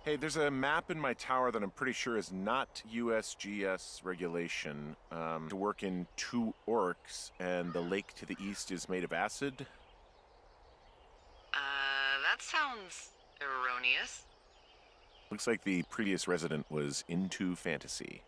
Hey, there's a map in my tower that I'm pretty sure is not USGS regulation to work in two orcs, and the lake to the east is made of acid. That sounds erroneous. Looks like the previous resident was into fantasy.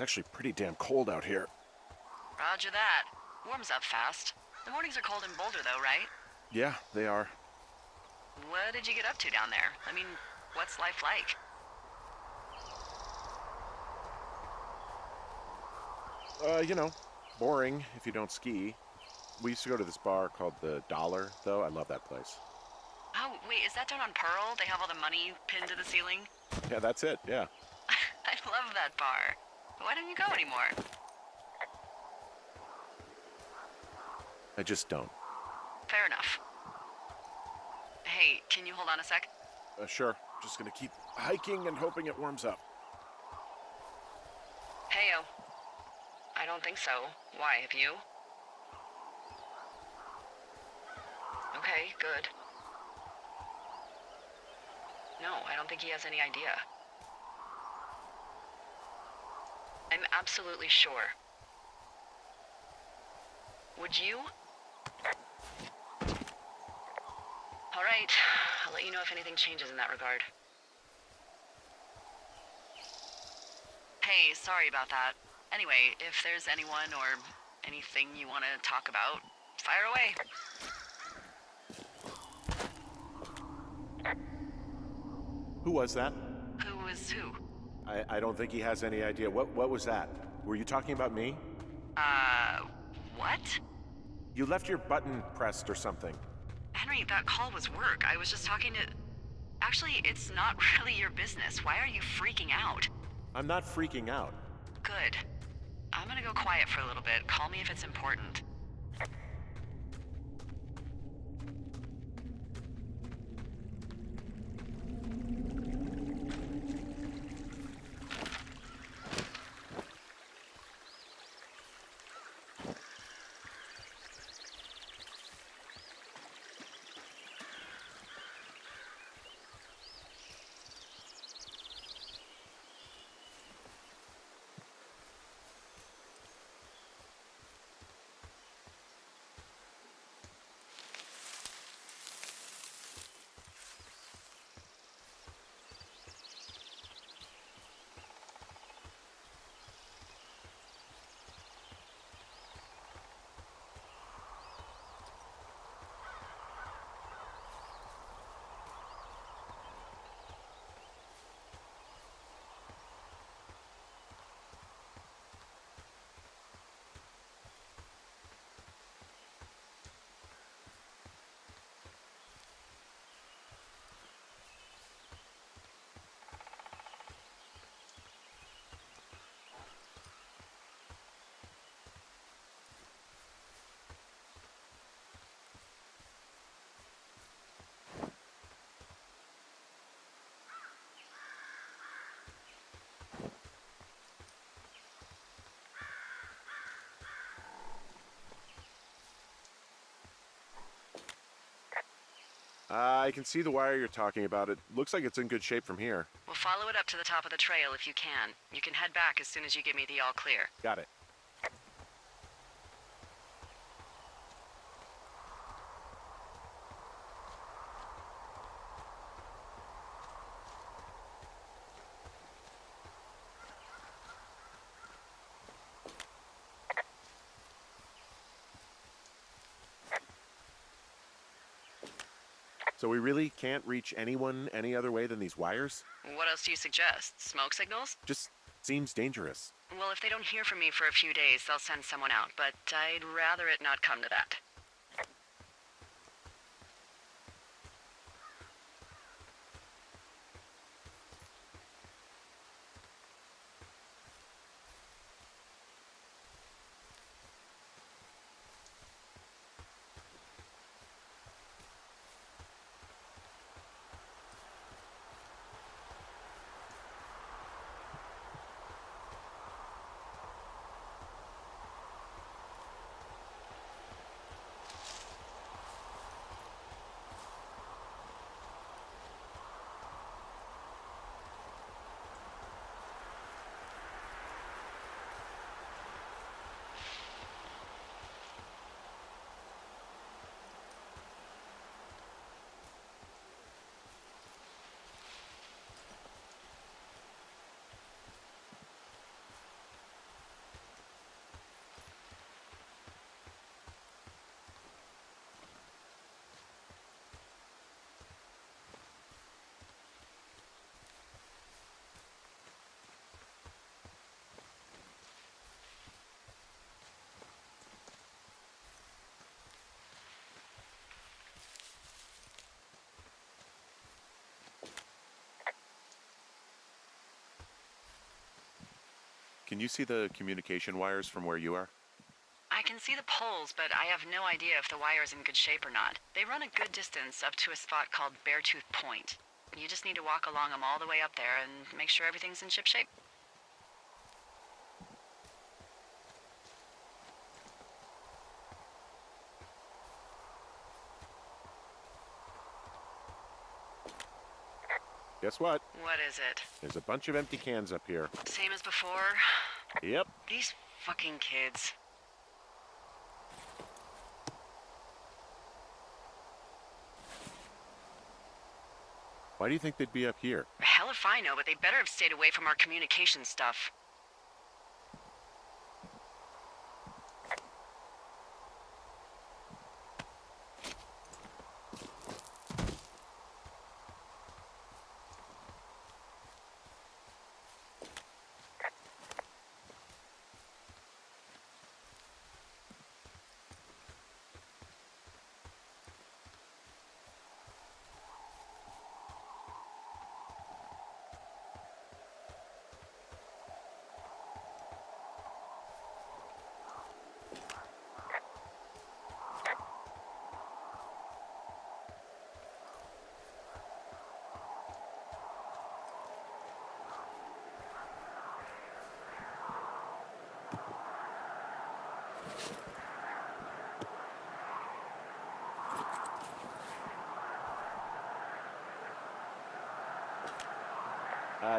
It's actually pretty damn cold out here. Roger that. Warms up fast. The mornings are cold in Boulder, though, right? Yeah, they are. What did you get up to down there? I mean, what's life like? Boring if you don't ski. We used to go to this bar called the Dollar, though. I love that place. Oh, wait, is that down on Pearl? They have all the money pinned to the ceiling? Yeah, that's it, yeah. I love that bar. Why don't you go anymore? I just don't. Fair enough. Hey, can you hold on a sec? Sure. Just gonna keep hiking and hoping it warms up. Heyo. I don't think so. Why, have you? Okay, good. No, I don't think he has any idea. I'm absolutely sure. Would you? All right, I'll let you know if anything changes in that regard. Hey, sorry about that. Anyway, if there's anyone or anything you want to talk about, fire away. Who was that? Who is who? I don't think he has any idea. What was that? Were you talking about me? What? You left your button pressed or something. Henry, that call was work. I was just talking to... Actually, it's not really your business. Why are you freaking out? I'm not freaking out. Good. I'm gonna go quiet for a little bit. Call me if it's important. I can see the wire you're talking about. It looks like it's in good shape from here. We'll follow it up to the top of the trail if you can. You can head back as soon as you give me the all clear. Got it. So we really can't reach anyone any other way than these wires? What else do you suggest? Smoke signals? Just seems dangerous. Well, if they don't hear from me for a few days, they'll send someone out, but I'd rather it not come to that. can you see the communication wires from where you are? I can see the poles, but I have no idea if the wire's in good shape or not. They run a good distance up to a spot called Beartooth Point. You just need to walk along them all the way up there and make sure everything's in ship shape. Guess what? What is it? There's a bunch of empty cans up here. Same as before? Yep. These fucking kids. Why do you think they'd be up here? Hell if I know, but they better have stayed away from our communication stuff.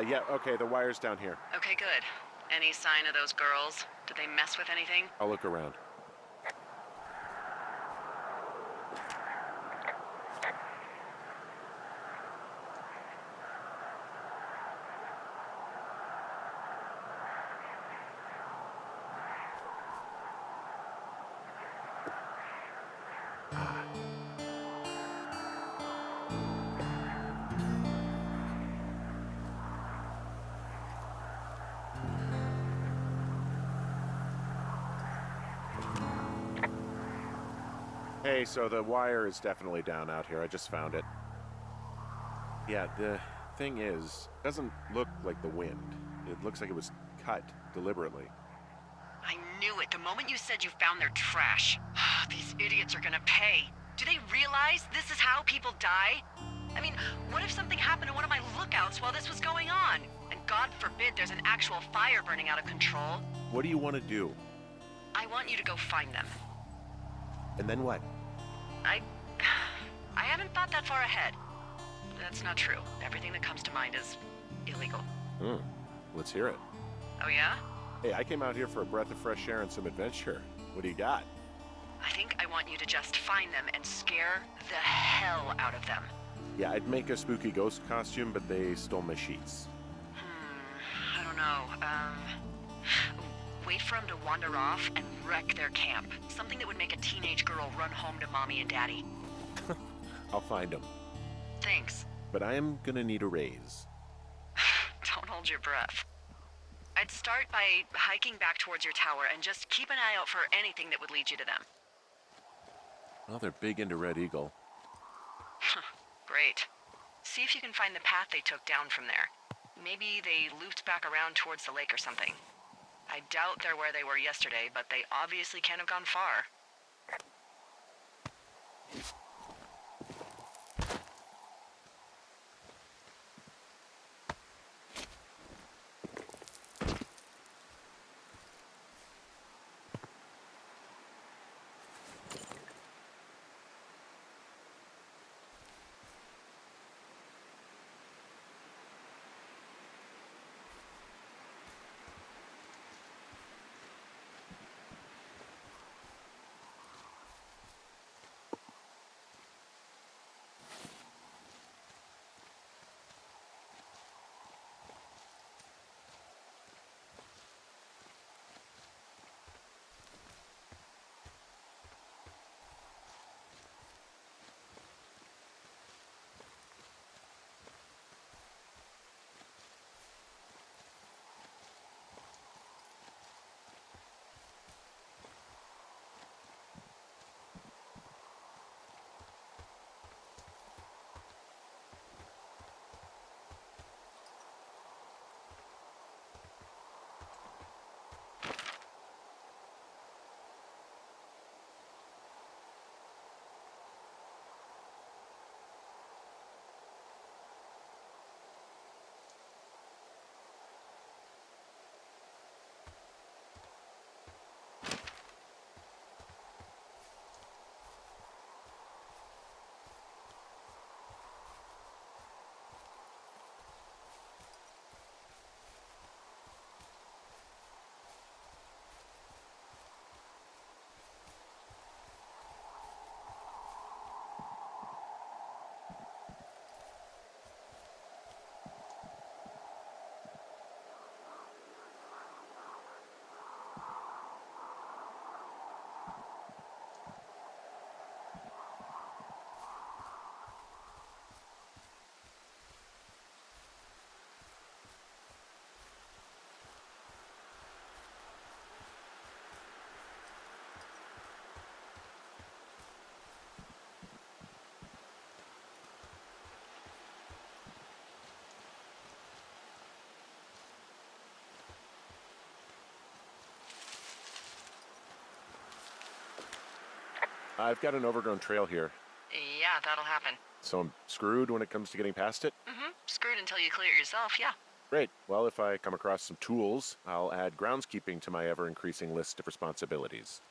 Yeah, okay, the wire's down here. Okay, good. Any sign of those girls? Did they mess with anything? I'll look around. Hey, so the wire is definitely down out here. I just found it. Yeah, the thing is, it doesn't look like the wind. It looks like it was cut deliberately. I knew it the moment you said you found their trash. These idiots are gonna pay. Do they realize this is how people die? I mean, what if something happened to one of my lookouts while this was going on? And God forbid there's an actual fire burning out of control. What do you want to do? I want you to go find them. And then what? I haven't thought that far ahead. That's not true. Everything that comes to mind is illegal. Let's hear it. Oh yeah? Hey, I came out here for a breath of fresh air and some adventure. What do you got? I think I want you to just find them and scare the hell out of them. Yeah, I'd make a spooky ghost costume, but they stole my sheets. I don't know. Wait for them to wander off and wreck their camp. Something that would make a teenage girl run home to mommy and daddy. I'll find them. Thanks. But I am gonna need a raise. Don't hold your breath. I'd start by hiking back towards your tower and just keep an eye out for anything that would lead you to them. Well, they're big into Red Eagle. Great. See if you can find the path they took down from there. Maybe they looped back around towards the lake or something. I doubt they're where they were yesterday, but they obviously can't have gone far. I've got an overgrown trail here, Yeah, that'll happen. so I'm screwed when it comes to getting past it? Screwed until you clear it yourself, yeah. Great. Well, if I come across some tools, I'll add groundskeeping to my ever-increasing list of responsibilities.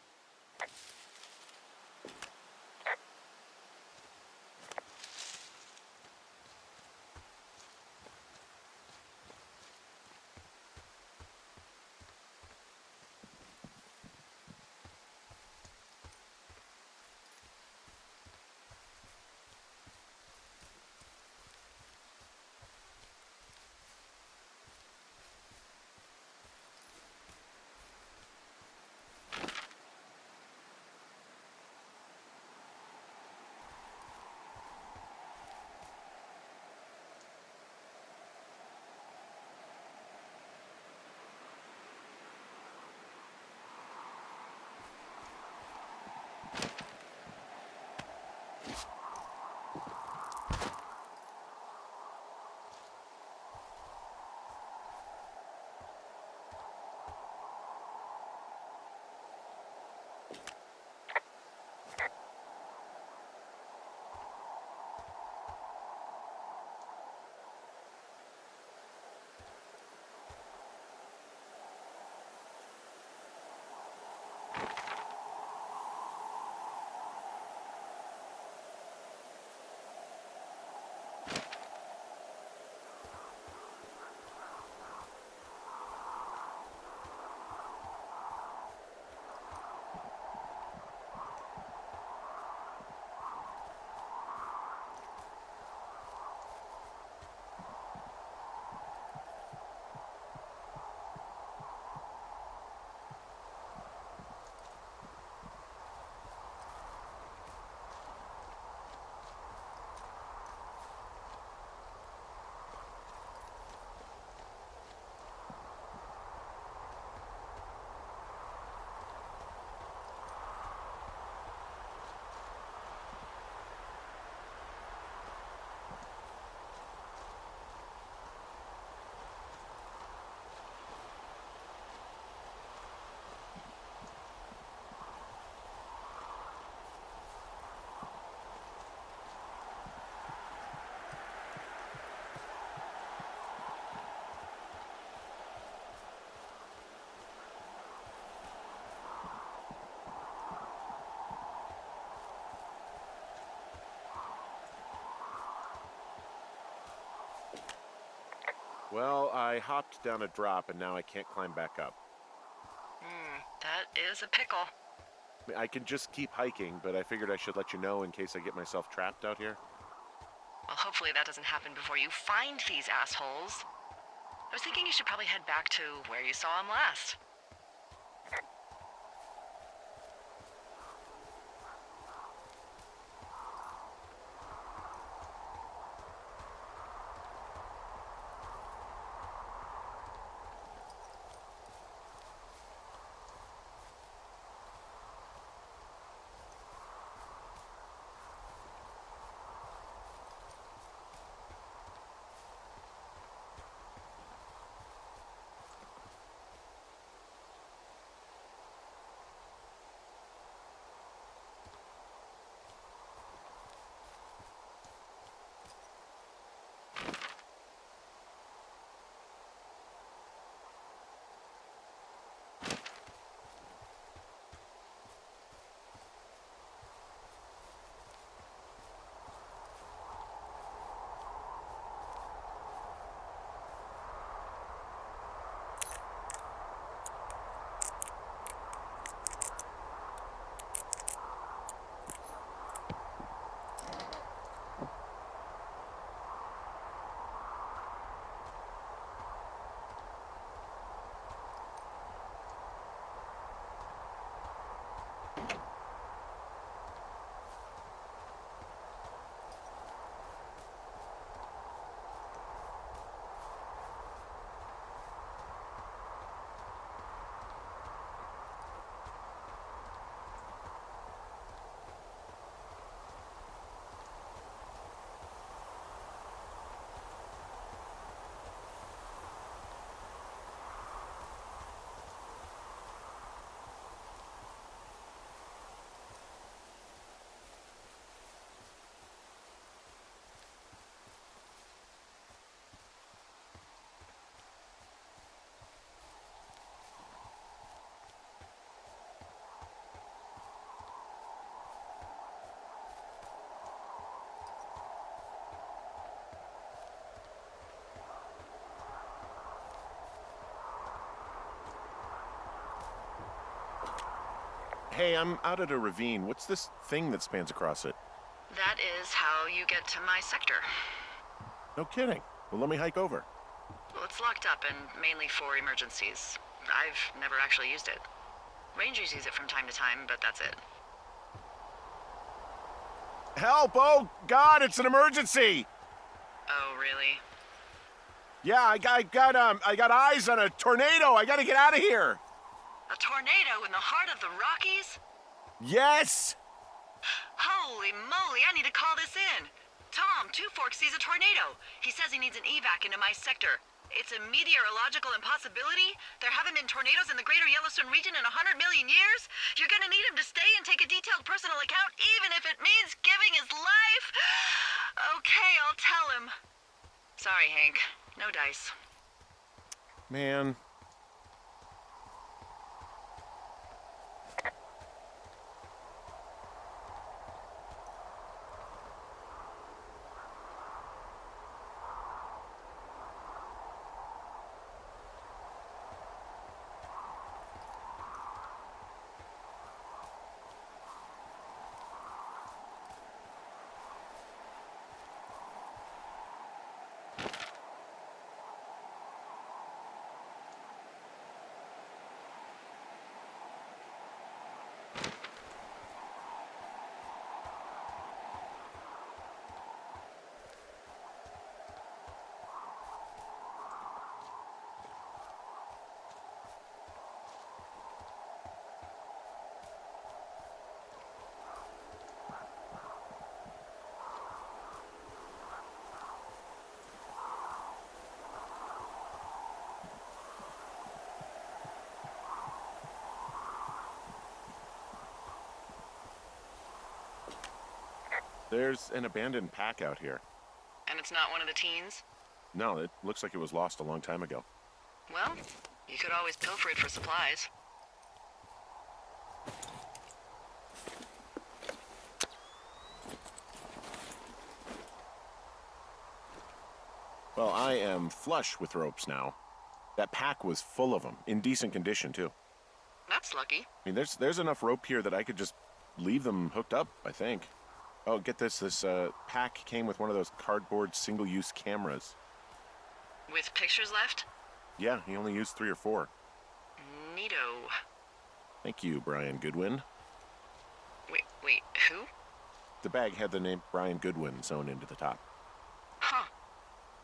Well, I hopped down a drop and now I can't climb back up. That is a pickle. I can just keep hiking, but I figured I should let you know in case I get myself trapped out here. Well, hopefully that doesn't happen before you find these assholes. I was thinking you should probably head back to where you saw them last. Hey, I'm out at a ravine. What's this thing that spans across it? That is how you get to my sector. No kidding. Well, let me hike over. Well, it's locked up and mainly for emergencies. I've never actually used it. Rangers use it from time to time, but that's it. Help! Oh, God, it's an emergency! Oh, really? Yeah, I got eyes on a tornado. I gotta get out of here. A tornado in the heart of the Rockies? Yes! Holy moly, I need to call this in. Tom, Two Forks sees a tornado. He says he needs an evac into my sector. It's a meteorological impossibility. There haven't been tornadoes in the greater Yellowstone region in 100 million years. You're gonna need him to stay and take a detailed personal account, even if it means giving his life. Okay, I'll tell him. Sorry, Hank. No dice. Man. There's an abandoned pack out here. And it's not one of the teens? No, it looks like it was lost a long time ago. Well, you could always pilfer it for supplies. Well, I am flush with ropes now. That pack was full of them, in decent condition, too. That's lucky. I mean, there's enough rope here that I could just leave them hooked up, I think. Oh, get this. This pack came with one of those cardboard single-use cameras. With pictures left? Yeah, he only used 3 or 4. Neato. Thank you, Brian Goodwin. Wait, who? The bag had the name Brian Goodwin sewn into the top. Huh.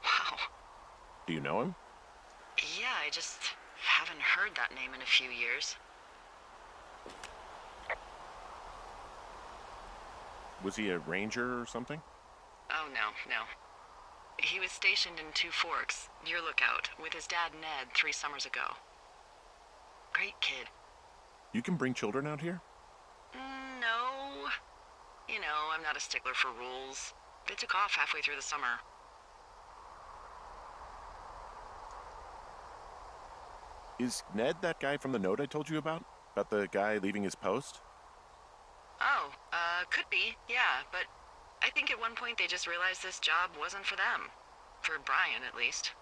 Wow. Do you know him? Yeah, I just haven't heard that name in a few years. Was he a ranger or something? Oh, no. He was stationed in Two Forks, your lookout, with his dad Ned 3 summers ago. Great kid. You can bring children out here? No. You know, I'm not a stickler for rules. They took off halfway through the summer. Is Ned that guy from the note I told you about? About the guy leaving his post? Oh, could be, yeah, but I think at one point they just realized this job wasn't for them. For Brian, at least.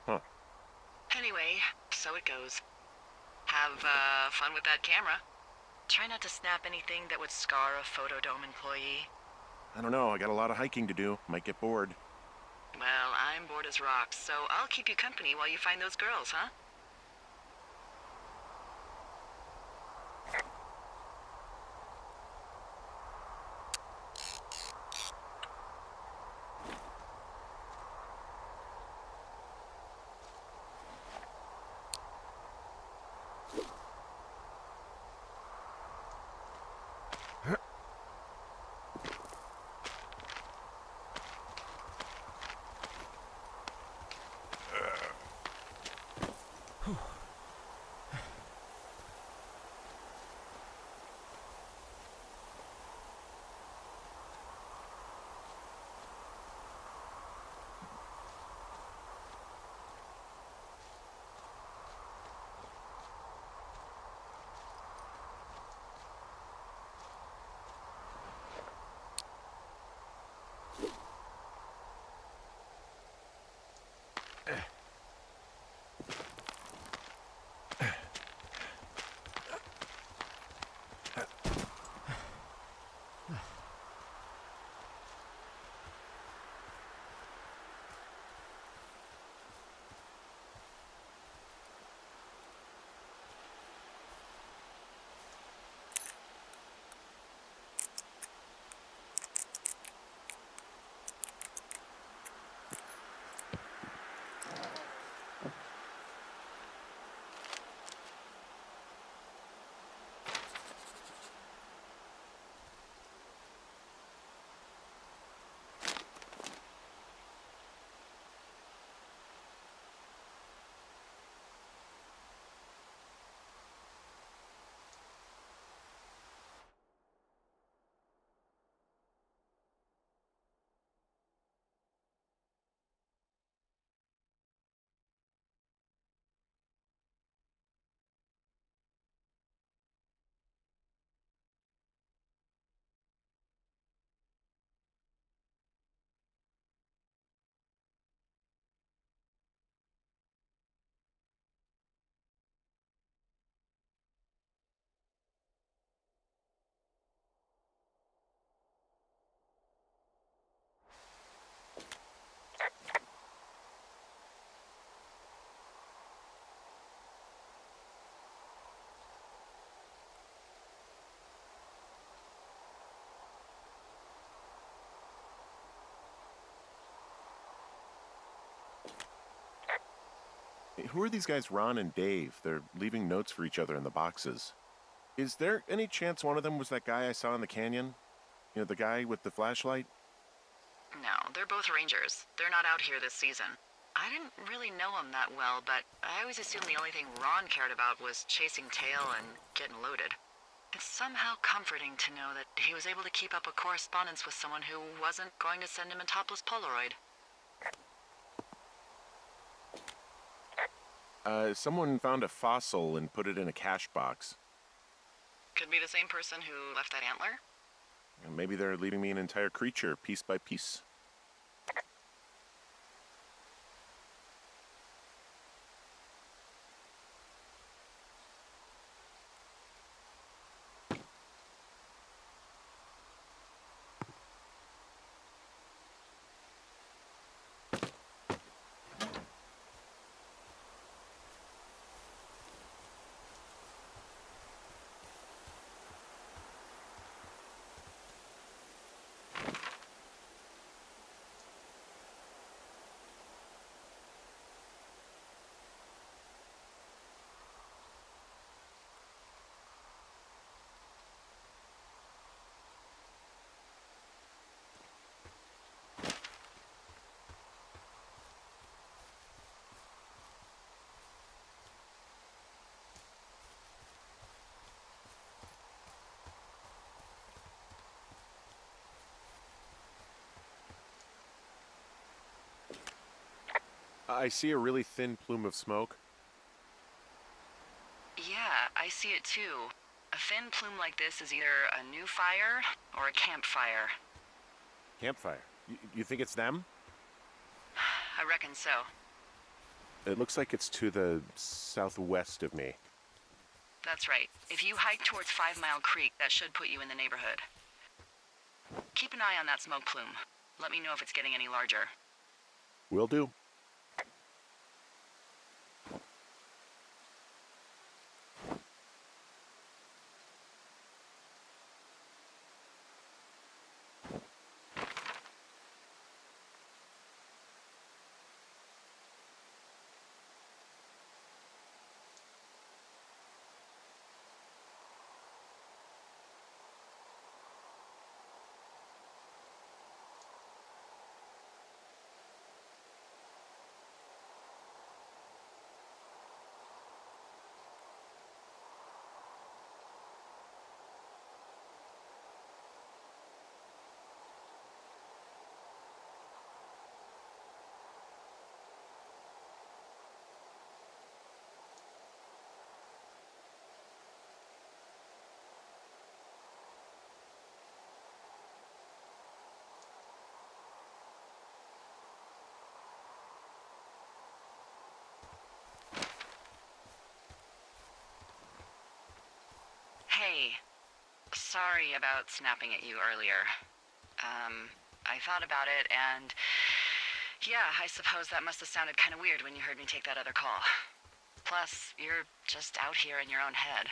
Huh. Anyway, so it goes. Have, fun with that camera. Try not to snap anything that would scar a Photodome employee. I don't know, I got a lot of hiking to do. Might get bored. Well, I'm bored as rocks, so I'll keep you company while you find those girls, huh? Who are these guys, Ron and Dave? They're leaving notes for each other in the boxes. Is there any chance one of them was that guy I saw in the canyon? You know, the guy with the flashlight? No, they're both rangers. They're not out here this season. I didn't really know him that well, but I always assumed the only thing Ron cared about was chasing tail and getting loaded. It's somehow comforting to know that he was able to keep up a correspondence with someone who wasn't going to send him a topless Polaroid. Someone found a fossil and put it in a cash box. Could be the same person who left that antler? And maybe they're leaving me an entire creature, piece by piece. I see a really thin plume of smoke. Yeah, I see it too. A thin plume like this is either a new fire or a campfire. Campfire. You think it's them? I reckon so. It looks like it's to the southwest of me. That's right. If you hike towards 5 Mile Creek, that should put you in the neighborhood. Keep an eye on that smoke plume. Let me know if it's getting any larger. Will do. Hey, sorry about snapping at you earlier. I thought about it and... yeah, I suppose that must have sounded kind of weird when you heard me take that other call. Plus, you're just out here in your own head.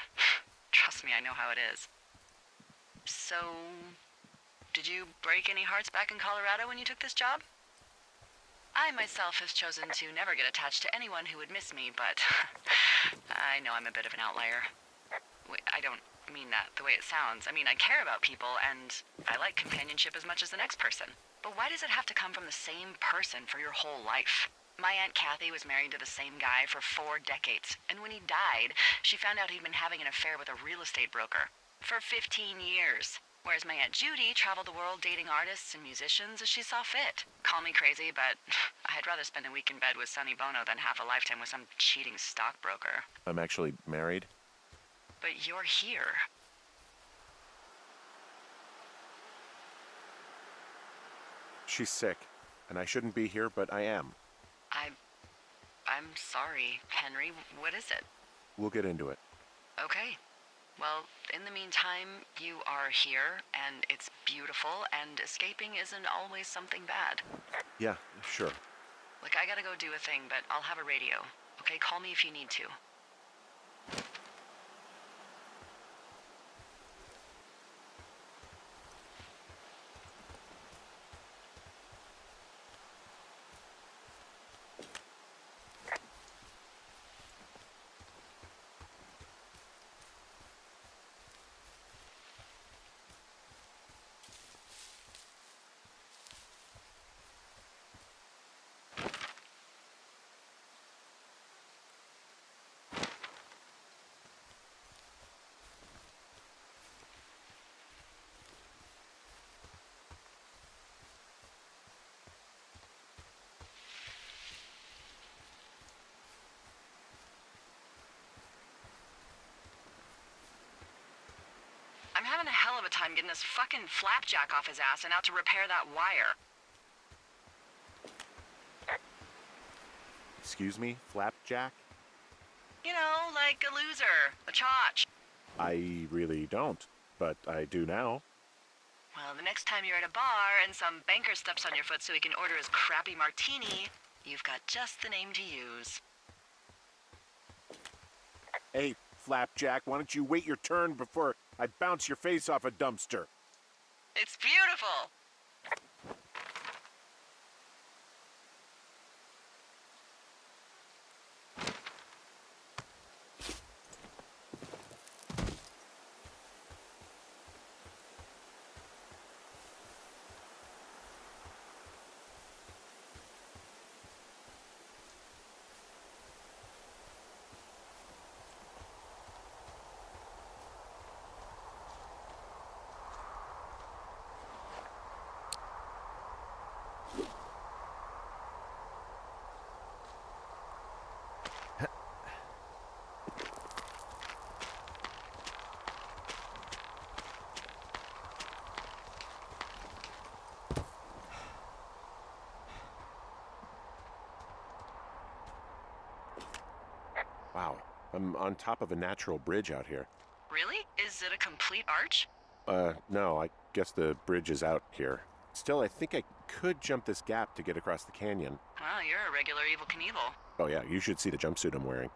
Trust me, I know how it is. So, did you break any hearts back in Colorado when you took this job? I myself have chosen to never get attached to anyone who would miss me, but I know I'm a bit of an outlier. I don't mean that the way it sounds. I mean, I care about people, and I like companionship as much as the next person. But why does it have to come from the same person for your whole life? My Aunt Kathy was married to the same guy for 4 decades, and when he died, she found out he'd been having an affair with a real estate broker for 15 years. Whereas my Aunt Judy traveled the world dating artists and musicians as she saw fit. Call me crazy, but I'd rather spend a week in bed with Sonny Bono than half a lifetime with some cheating stockbroker. I'm actually married. But you're here. She's sick, and I shouldn't be here, but I am. I'm sorry, Henry. What is it? We'll get into it. Okay. Well, in the meantime, you are here, and it's beautiful, and escaping isn't always something bad. Yeah, sure. Look, I gotta go do a thing, but I'll have a radio. Okay, call me if you need to. having a hell of a time getting this fucking flapjack off his ass and out to repair that wire. Excuse me, Flapjack? You know, like a loser, a chotch. I really don't, but I do now. Well, the next time you're at a bar and some banker steps on your foot so he can order his crappy martini, you've got just the name to use. Hey, Flapjack, why don't you wait your turn before I bounce your face off a dumpster? It's beautiful! Wow, I'm on top of a natural bridge out here. Really? Is it a complete arch? No, I guess the bridge is out here. Still, I think I could jump this gap to get across the canyon. Well, you're a regular Evel Knievel. Oh yeah, you should see the jumpsuit I'm wearing.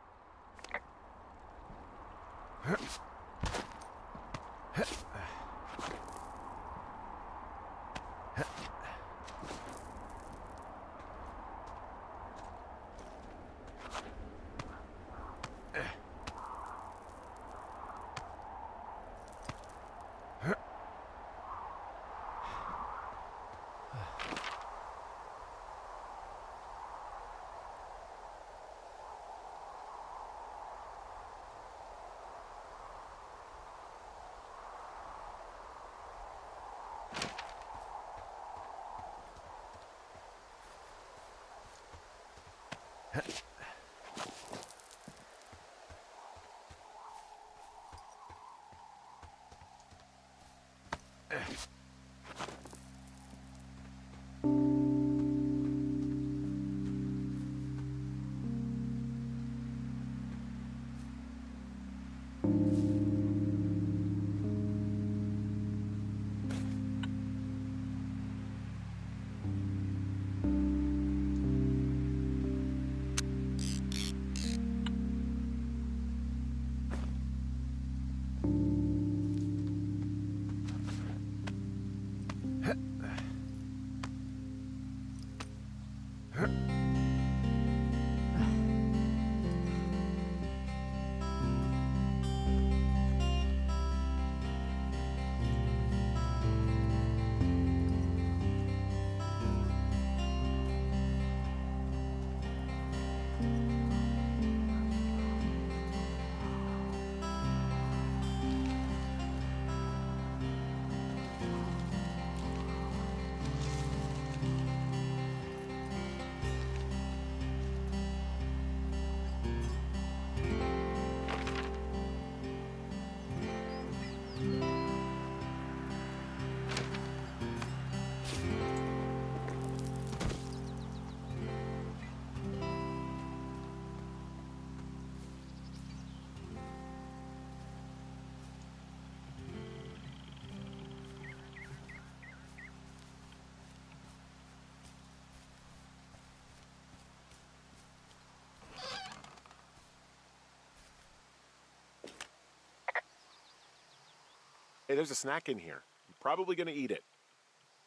Hey, there's a snack in here. I'm probably gonna eat it.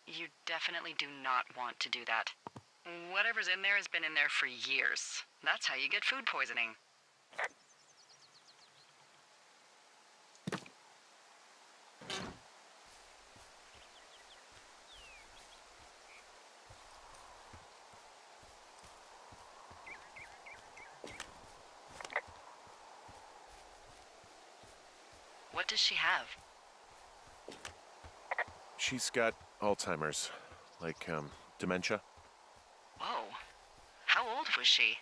You definitely do not want to do that. Whatever's in there has been in there for years. That's how you get food poisoning. What does she have? She's got Alzheimer's, like, dementia. Whoa. How old was she?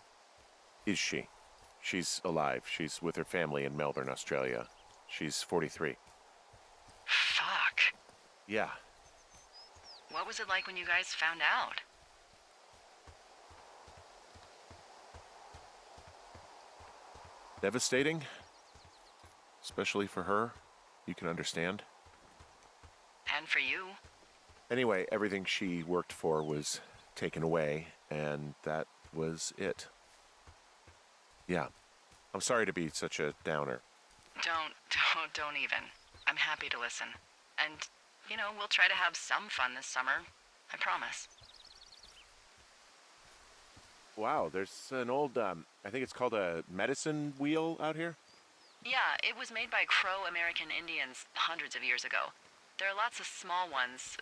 Is she? She's alive. She's with her family in Melbourne, Australia. She's 43. Yeah. What was it like when you guys found out? Devastating. Especially for her. You can understand. And for you? Anyway, everything she worked for was taken away, and that was it. Yeah. I'm sorry to be such a downer. Don't even. I'm happy to listen. And, we'll try to have some fun this summer. I promise. Wow, there's an old, I think it's called a medicine wheel out here? Yeah, it was made by Crow American Indians hundreds of years ago. There are lots of small ones.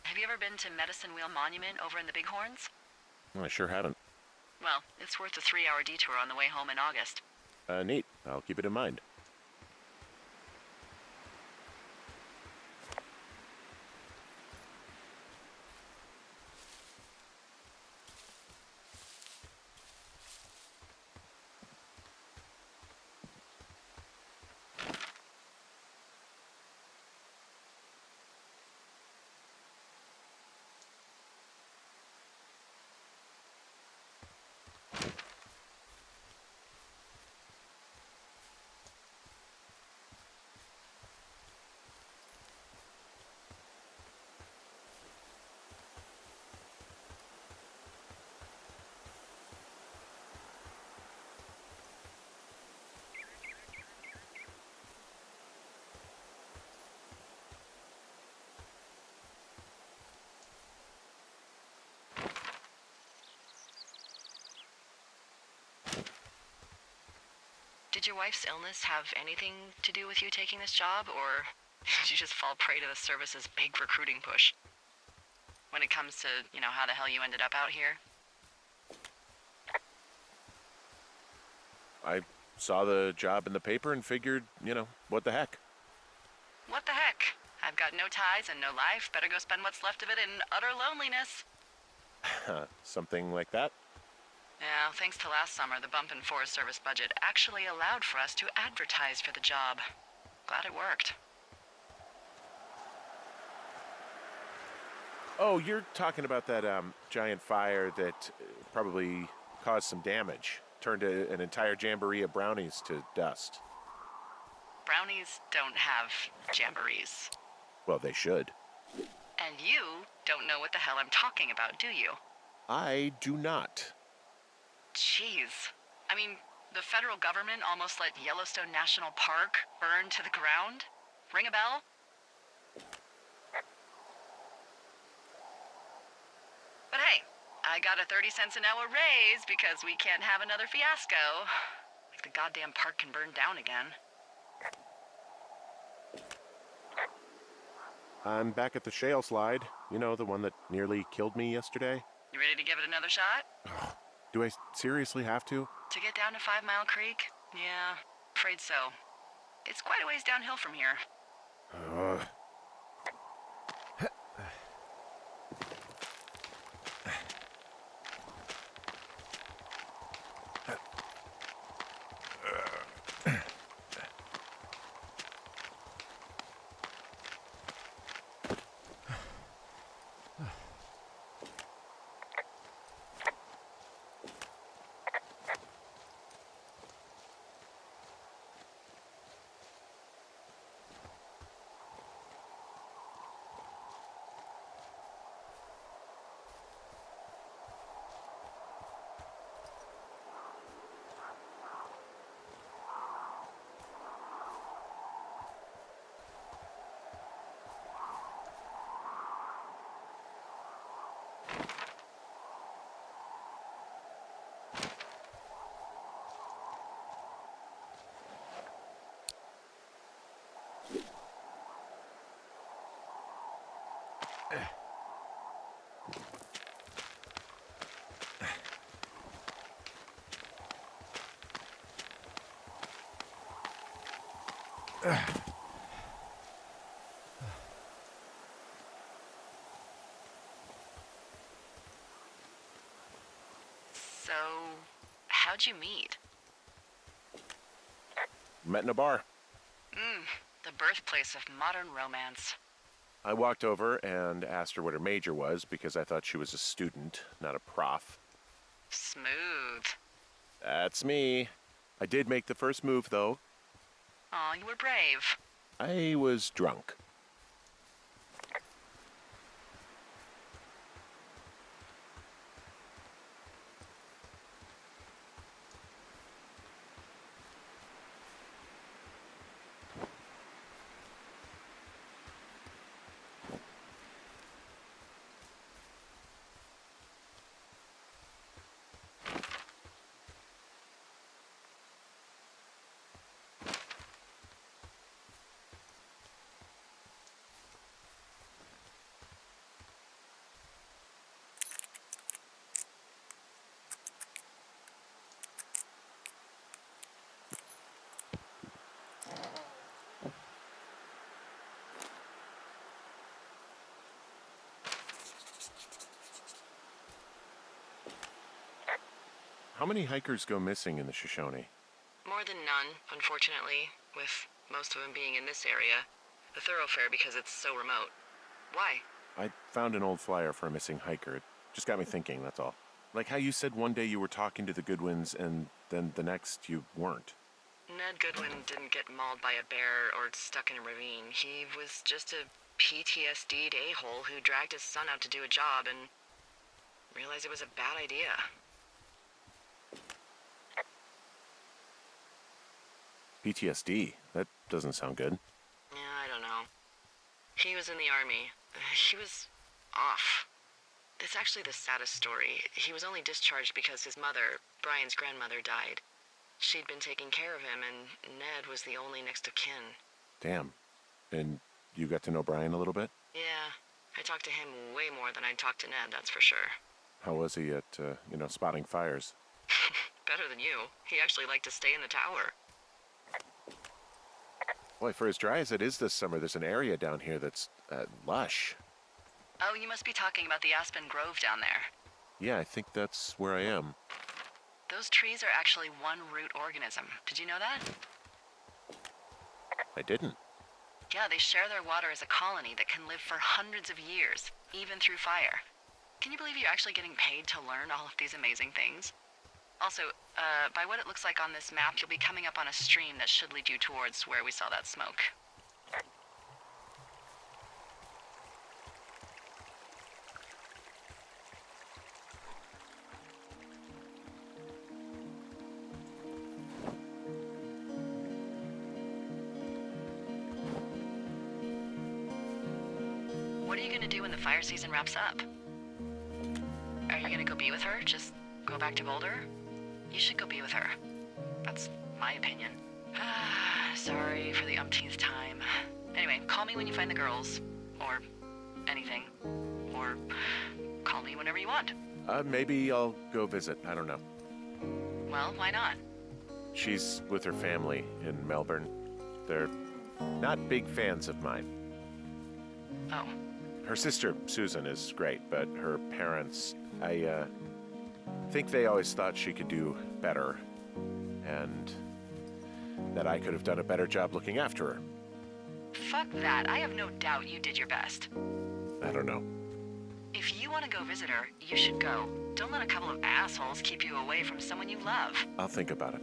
Have you ever been to Medicine Wheel Monument over in the Bighorns? I sure haven't. Well, it's worth a 3-hour detour on the way home in August. Neat. I'll keep it in mind. Did your wife's illness have anything to do with you taking this job, or did you just fall prey to the service's big recruiting push? When it comes to, how the hell you ended up out here? I saw the job in the paper and figured, what the heck. What the heck? I've got no ties and no life. Better go spend what's left of it in utter loneliness. Something like that? Yeah, thanks to last summer, the bump in Forest Service budget actually allowed for us to advertise for the job. Glad it worked. Oh, you're talking about that giant fire that probably caused some damage. Turned an entire jamboree of brownies to dust. Brownies don't have jamborees. Well, they should. And you don't know what the hell I'm talking about, do you? I do not. Jeez. I mean, the federal government almost let Yellowstone National Park burn to the ground? Ring a bell? But hey, I got a 30 cents an hour raise because we can't have another fiasco. Like the goddamn park can burn down again. I'm back at the shale slide. The one that nearly killed me yesterday. You ready to give it another shot? Do I seriously have to? To get down to 5 Mile Creek? Yeah, afraid so. It's quite a ways downhill from here. So, how'd you meet? Met in a bar. The birthplace of modern romance. I walked over and asked her what her major was because I thought she was a student, not a prof. Smooth. That's me. I did make the first move, though. Aw, you were brave. I was drunk. How many hikers go missing in the Shoshone? More than none, unfortunately, with most of them being in this area. The thoroughfare because it's so remote. Why? I found an old flyer for a missing hiker. It just got me thinking, that's all. Like how you said one day you were talking to the Goodwins and then the next you weren't. Ned Goodwin didn't get mauled by a bear or stuck in a ravine. He was just a PTSD'd a-hole who dragged his son out to do a job and realized it was a bad idea. PTSD? That doesn't sound good. Yeah, I don't know. He was in the army. He was off. It's actually the saddest story. He was only discharged because his mother, Brian's grandmother, died. She'd been taking care of him, and Ned was the only next of kin. Damn. And you got to know Brian a little bit? Yeah, I talked to him way more than I'd talked to Ned, that's for sure. How was he at, spotting fires? Better than you. He actually liked to stay in the tower. Boy, for as dry as it is this summer, there's an area down here that's lush. Oh, you must be talking about the Aspen Grove down there. Yeah, I think that's where I am. Those trees are actually one root organism. Did you know that? I didn't. Yeah, they share their water as a colony that can live for hundreds of years, even through fire. Can you believe you're actually getting paid to learn all of these amazing things? Also, by what it looks like on this map, you'll be coming up on a stream that should lead you towards where we saw that smoke. What are you gonna do when the fire season wraps up? Are you gonna go be with her? Just go back to Boulder? You should go be with her. That's my opinion. Sorry for the umpteenth time. Anyway, call me when you find the girls. Or anything. Or call me whenever you want. Maybe I'll go visit. I don't know. Well, why not? She's with her family in Melbourne. They're not big fans of mine. Oh. Her sister, Susan, is great, but her parents, I think they always thought she could do better, and that I could have done a better job looking after her. Fuck that. I have no doubt you did your best. I don't know. If you want to go visit her, you should go. Don't let a couple of assholes keep you away from someone you love. I'll think about it.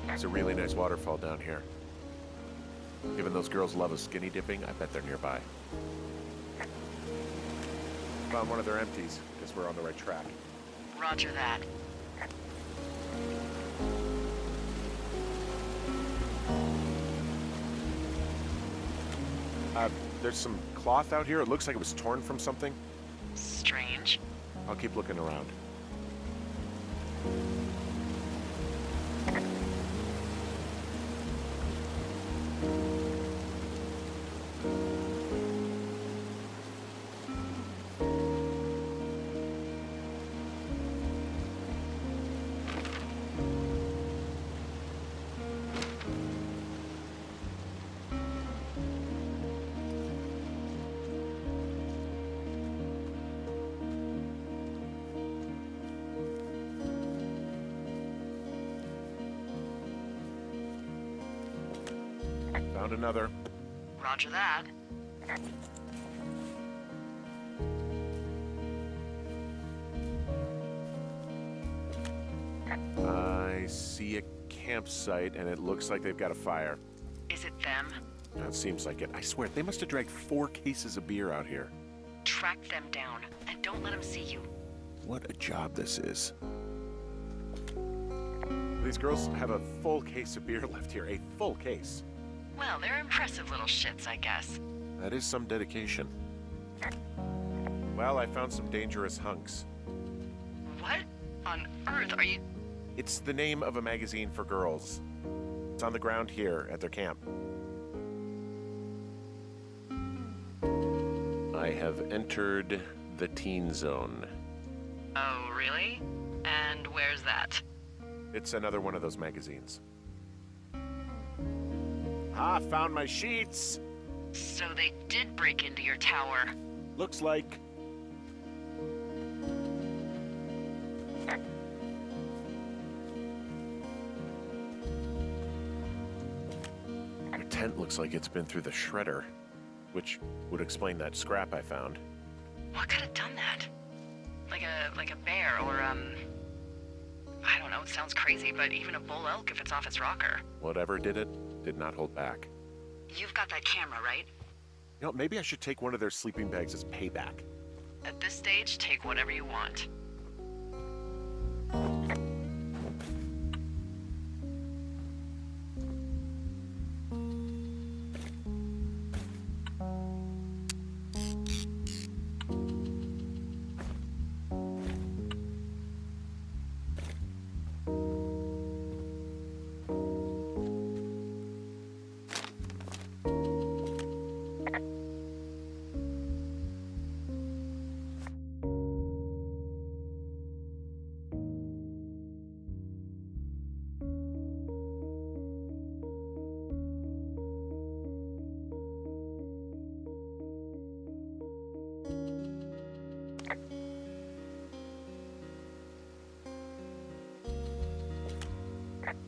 There's a really nice waterfall down here. Given those girls love a skinny dipping, I bet they're nearby. Found one of their empties. Guess we're on the right track. Roger that. There's some cloth out here. It looks like it was torn from something. Strange. I'll keep looking around. Found another. Roger that. I see a campsite, and it looks like they've got a fire. Is it them? That seems like it. I swear, they must have dragged 4 cases of beer out here. Track them down, and don't let them see you. What a job this is. These girls have a full case of beer left here. A full case. Well, they're impressive little shits, I guess. That is some dedication. Well, I found some dangerous hunks. What on earth are you... It's the name of a magazine for girls. It's on the ground here at their camp. I have entered the teen zone. Oh, really? And where's that? It's another one of those magazines. Ah, found my sheets! So they did break into your tower. Looks like... Your tent looks like it's been through the shredder, which would explain that scrap I found. What could have done that? Like a bear or, I don't know, it sounds crazy, but even a bull elk if it's off its rocker. Whatever did it, did not hold back. You've got that camera, right? You know, maybe I should take one of their sleeping bags as payback. At this stage, take whatever you want.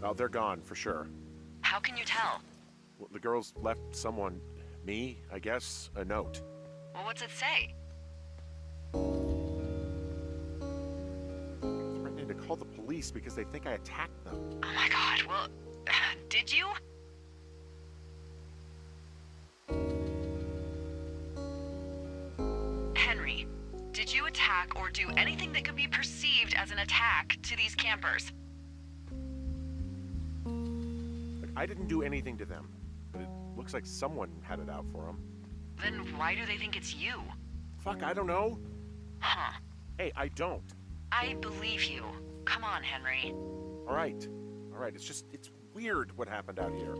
Oh, they're gone, for sure. How can you tell? Well, the girls left someone, me, I guess, a note. Well, what's it say? Threatening to call the police because they think I attacked them. Oh my god, well, did you? Henry, did you attack or do anything that could be perceived as an attack to these campers? Look, I didn't do anything to them, but it looks like someone had it out for them. Then why do they think it's you? Fuck, I don't know. Huh. Hey, I don't. I believe you. Come on, Henry. All right. It's weird what happened out here.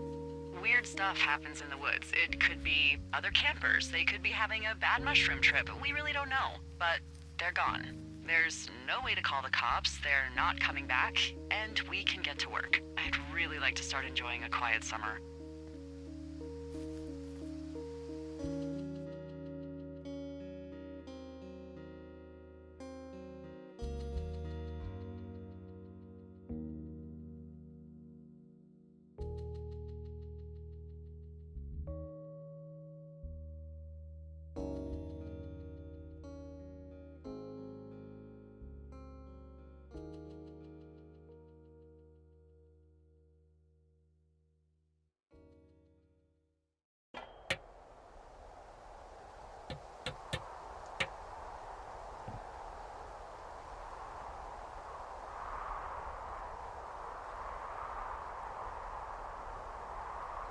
Weird stuff happens in the woods. It could be other campers. They could be having a bad mushroom trip. We really don't know. But they're gone. There's no way to call the cops. They're not coming back. And we can get to work. I'd really like to start enjoying a quiet summer.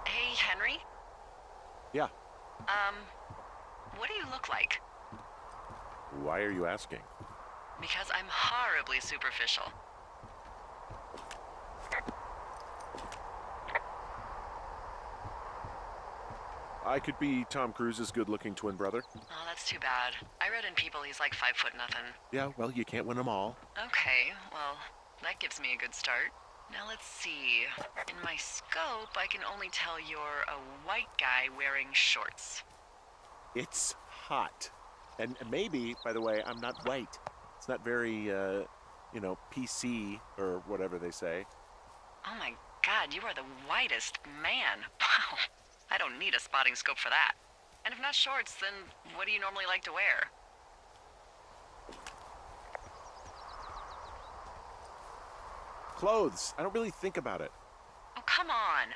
Hey, Henry? Yeah. What do you look like? Why are you asking? Because I'm horribly superficial. I could be Tom Cruise's good-looking twin brother. Oh, that's too bad. I read in People he's like 5 foot nothing. Yeah, well, you can't win them all. Okay, well, that gives me a good start. Now let's see. In my scope, I can only tell you're a white guy wearing shorts. It's hot. And maybe, by the way, I'm not white. It's not very, PC or whatever they say. Oh my god, you are the whitest man. Wow. I don't need a spotting scope for that. And if not shorts, then what do you normally like to wear? Clothes. I don't really think about it. Oh, come on.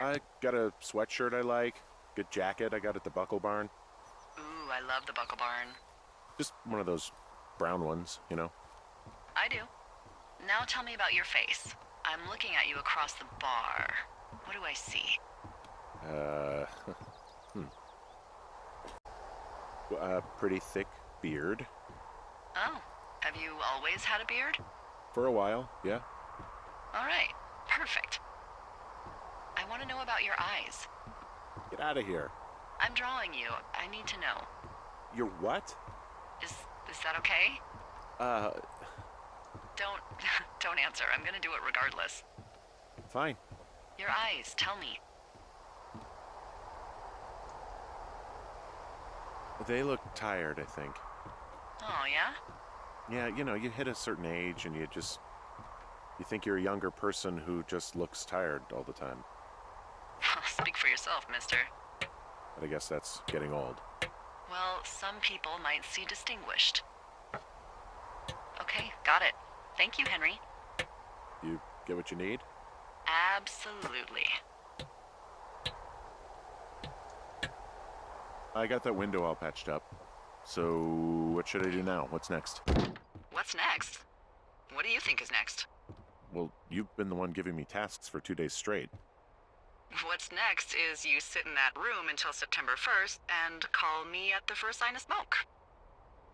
I got a sweatshirt I like. Good jacket I got at the Buckle Barn. Ooh, I love the Buckle Barn. Just one of those brown ones, you know? I do. Now tell me about your face. I'm looking at you across the bar. What do I see? A pretty thick beard. Oh, have you always had a beard? For a while, yeah. All right, perfect. I want to know about your eyes. Get out of here. I'm drawing you. I need to know. You're what? Is that okay? Don't don't answer. I'm gonna do it regardless. Fine. Your eyes, tell me. They look tired, I think. Oh, yeah? Yeah, you know, you hit a certain age and you think you're a younger person who just looks tired all the time. Speak for yourself, mister. But I guess that's getting old. Well, some people might see distinguished. Okay, got it. Thank you, Henry. You get what you need? Absolutely. I got that window all patched up. So, what should I do now? What's next? What's next? What do you think is next? Well, you've been the one giving me tasks for 2 days straight. What's next is you sit in that room until September 1st and call me at the first sign of smoke.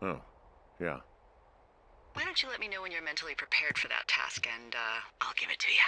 Oh, yeah. Why don't you let me know when you're mentally prepared for that task and I'll give it to you.